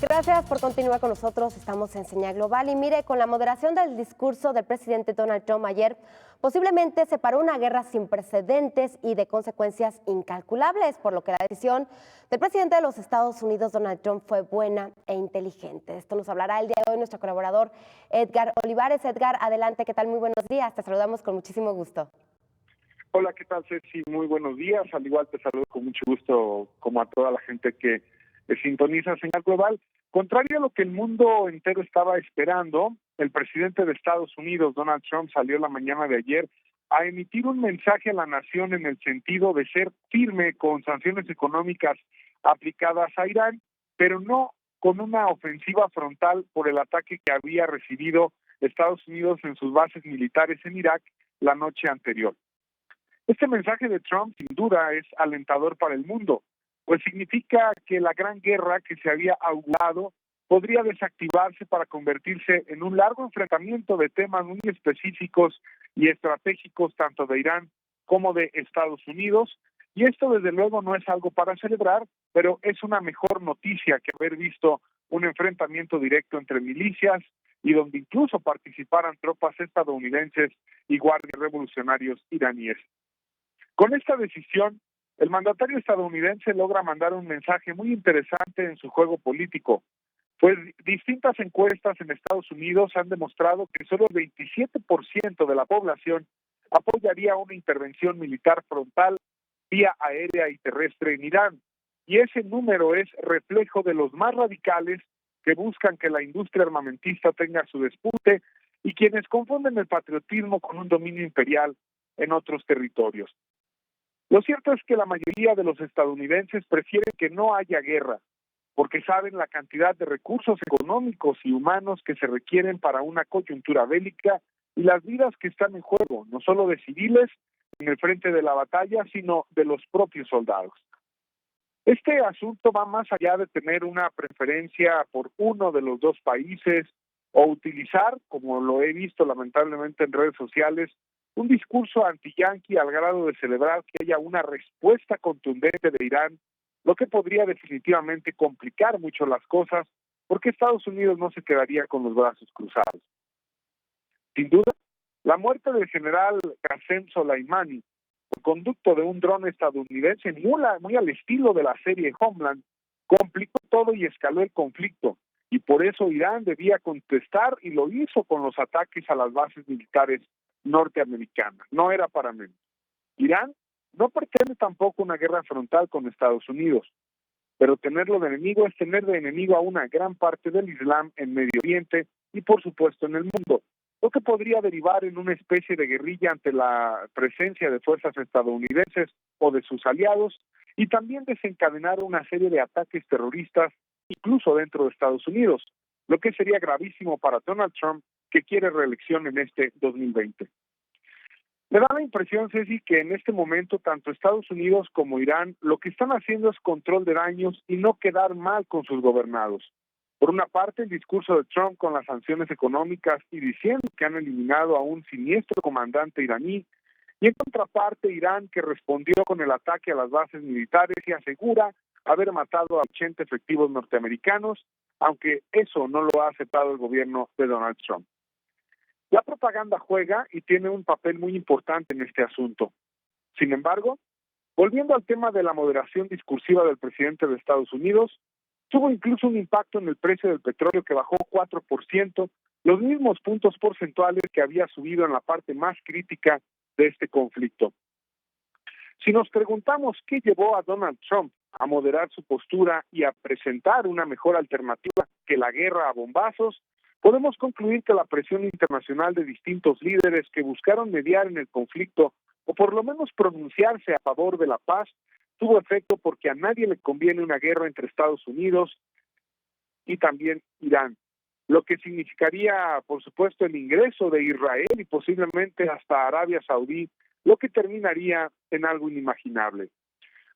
Gracias por continuar con nosotros. Estamos en Señal Global y mire, con la moderación del discurso del presidente Donald Trump ayer, posiblemente se paró una guerra sin precedentes y de consecuencias incalculables, por lo que la decisión del presidente de los Estados Unidos, Donald Trump, fue buena e inteligente. Esto nos hablará el día de hoy nuestro colaborador Edgar Olivares. Edgar, adelante, ¿qué tal? Muy buenos días, te saludamos con muchísimo gusto. Hola, ¿qué tal, Ceci? Muy buenos días. Al igual te saludo con mucho gusto, como a toda la gente que sintoniza Señal Global. Contrario a lo que el mundo entero estaba esperando, el presidente de Estados Unidos, Donald Trump, salió la mañana de ayer a emitir un mensaje a la nación en el sentido de ser firme con sanciones económicas aplicadas a Irán, pero no con una ofensiva frontal por el ataque que había recibido Estados Unidos en sus bases militares en Irak la noche anterior. Este mensaje de Trump, sin duda, es alentador para el mundo, pues significa que la gran guerra que se había augurado podría desactivarse para convertirse en un largo enfrentamiento de temas muy específicos y estratégicos tanto de Irán como de Estados Unidos. Y esto, desde luego, no es algo para celebrar, pero es una mejor noticia que haber visto un enfrentamiento directo entre milicias y donde incluso participaran tropas estadounidenses y guardias revolucionarios iraníes. Con esta decisión, el mandatario estadounidense logra mandar un mensaje muy interesante en su juego político, pues distintas encuestas en Estados Unidos han demostrado que solo el 27% de la población apoyaría una intervención militar frontal vía aérea y terrestre en Irán, y ese número es reflejo de los más radicales que buscan que la industria armamentista tenga su despunte y quienes confunden el patriotismo con un dominio imperial en otros territorios. Lo cierto es que la mayoría de los estadounidenses prefieren que no haya guerra, porque saben la cantidad de recursos económicos y humanos que se requieren para una coyuntura bélica y las vidas que están en juego, no solo de civiles en el frente de la batalla, sino de los propios soldados. Este asunto va más allá de tener una preferencia por uno de los dos países o utilizar, como lo he visto lamentablemente en redes sociales, un discurso anti-yanqui al grado de celebrar que haya una respuesta contundente de Irán, lo que podría definitivamente complicar mucho las cosas, porque Estados Unidos no se quedaría con los brazos cruzados. Sin duda, la muerte del general Qasem Soleimani, por conducto de un dron estadounidense muy al estilo de la serie Homeland, complicó todo y escaló el conflicto, y por eso Irán debía contestar y lo hizo con los ataques a las bases militares norteamericana. No era para menos. Irán no pretende tampoco una guerra frontal con Estados Unidos, pero tenerlo de enemigo es tener de enemigo a una gran parte del Islam en Medio Oriente y por supuesto en el mundo, lo que podría derivar en una especie de guerrilla ante la presencia de fuerzas estadounidenses o de sus aliados y también desencadenar una serie de ataques terroristas incluso dentro de Estados Unidos, lo que sería gravísimo para Donald Trump, que quiere reelección en este 2020. Me da la impresión, Ceci, que en este momento tanto Estados Unidos como Irán lo que están haciendo es control de daños y no quedar mal con sus gobernados. Por una parte, el discurso de Trump con las sanciones económicas y diciendo que han eliminado a un siniestro comandante iraní, y en contraparte Irán, que respondió con el ataque a las bases militares y asegura haber matado a 80 efectivos norteamericanos, aunque eso no lo ha aceptado el gobierno de Donald Trump. La propaganda juega y tiene un papel muy importante en este asunto. Sin embargo, volviendo al tema de la moderación discursiva del presidente de Estados Unidos, tuvo incluso un impacto en el precio del petróleo que bajó 4%, los mismos puntos porcentuales que había subido en la parte más crítica de este conflicto. Si nos preguntamos qué llevó a Donald Trump a moderar su postura y a presentar una mejor alternativa que la guerra a bombazos, podemos concluir que la presión internacional de distintos líderes que buscaron mediar en el conflicto o por lo menos pronunciarse a favor de la paz tuvo efecto, porque a nadie le conviene una guerra entre Estados Unidos y también Irán, lo que significaría, por supuesto, el ingreso de Israel y posiblemente hasta Arabia Saudí, lo que terminaría en algo inimaginable.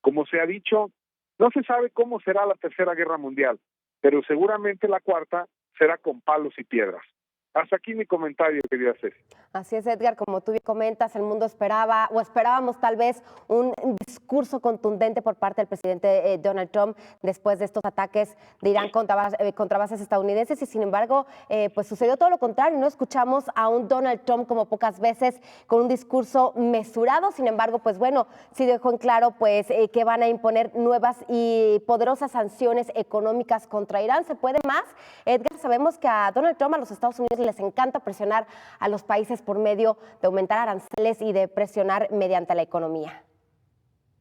Como se ha dicho, no se sabe cómo será la Tercera Guerra Mundial, pero seguramente la cuarta será con palos y piedras. Hasta aquí mi comentario, querida Ceci. Así es, Edgar, como tú bien comentas, el mundo esperaba o esperábamos tal vez un discurso contundente por parte del presidente Donald Trump después de estos ataques de Irán contra bases estadounidenses y sin embargo, pues sucedió todo lo contrario. No escuchamos a un Donald Trump como pocas veces con un discurso mesurado. Sin embargo, pues bueno, sí dejó en claro pues que van a imponer nuevas y poderosas sanciones económicas contra Irán. ¿Se puede más? Edgar, sabemos que a Donald Trump, a los Estados Unidos les encanta presionar a los países por medio de aumentar aranceles y de presionar mediante la economía.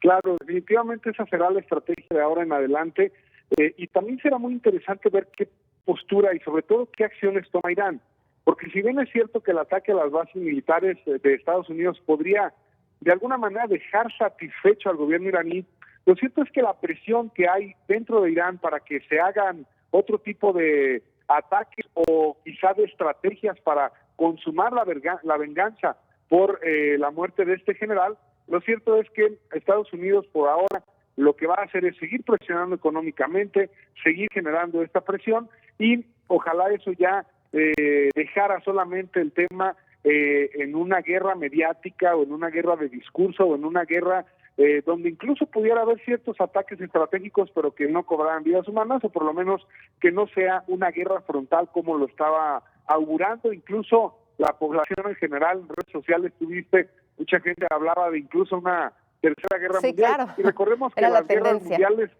Claro, definitivamente esa será la estrategia de ahora en adelante y también será muy interesante ver qué postura y sobre todo qué acciones toma Irán, porque si bien es cierto que el ataque a las bases militares de Estados Unidos podría de alguna manera dejar satisfecho al gobierno iraní, lo cierto es que la presión que hay dentro de Irán para que se hagan otro tipo de ataques o quizá de estrategias para consumar la venganza por la muerte de este general, lo cierto es que Estados Unidos por ahora lo que va a hacer es seguir presionando económicamente, seguir generando esta presión y ojalá eso ya dejara solamente el tema en una guerra mediática o en una guerra de discurso o en una guerra donde incluso pudiera haber ciertos ataques estratégicos pero que no cobraran vidas humanas o por lo menos que no sea una guerra frontal como lo estaba augurando incluso la población en general. En redes sociales tuviste, mucha gente hablaba de incluso una tercera guerra mundial. Claro. Y recordemos que las guerras mundiales,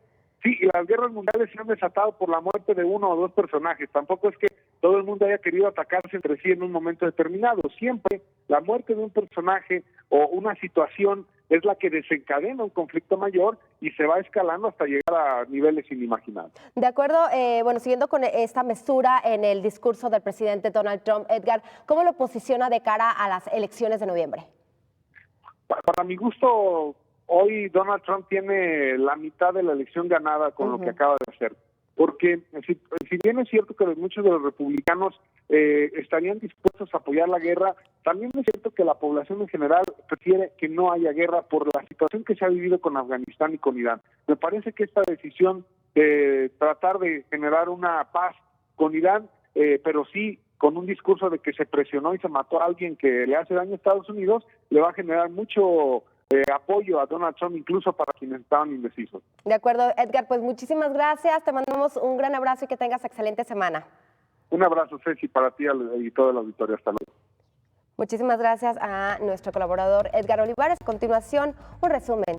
sí, y las guerras mundiales se han desatado por la muerte de uno o dos personajes. Tampoco es que todo el mundo haya querido atacarse entre sí en un momento determinado. Siempre la muerte de un personaje o una situación es la que desencadena un conflicto mayor y se va escalando hasta llegar a niveles inimaginables. De acuerdo, bueno, siguiendo con esta mesura en el discurso del presidente Donald Trump, Edgar, ¿cómo lo posiciona de cara a las elecciones de noviembre? Para mi gusto, hoy Donald Trump tiene la mitad de la elección ganada con lo que acaba de hacer. Porque si bien es cierto que muchos de los republicanos estarían dispuestos a apoyar la guerra, también es cierto que la población en general prefiere que no haya guerra por la situación que se ha vivido con Afganistán y con Irán. Me parece que esta decisión de tratar de generar una paz con Irán, pero sí con un discurso de que se presionó y se mató a alguien que le hace daño a Estados Unidos, le va a generar mucho apoyo a Donald Trump, incluso para quienes estaban indecisos. De acuerdo, Edgar, pues muchísimas gracias, te mandamos un gran abrazo y que tengas excelente semana. Un abrazo, Ceci, para ti y toda la auditoría. Hasta luego. Muchísimas gracias a nuestro colaborador Edgar Olivares. A continuación, un resumen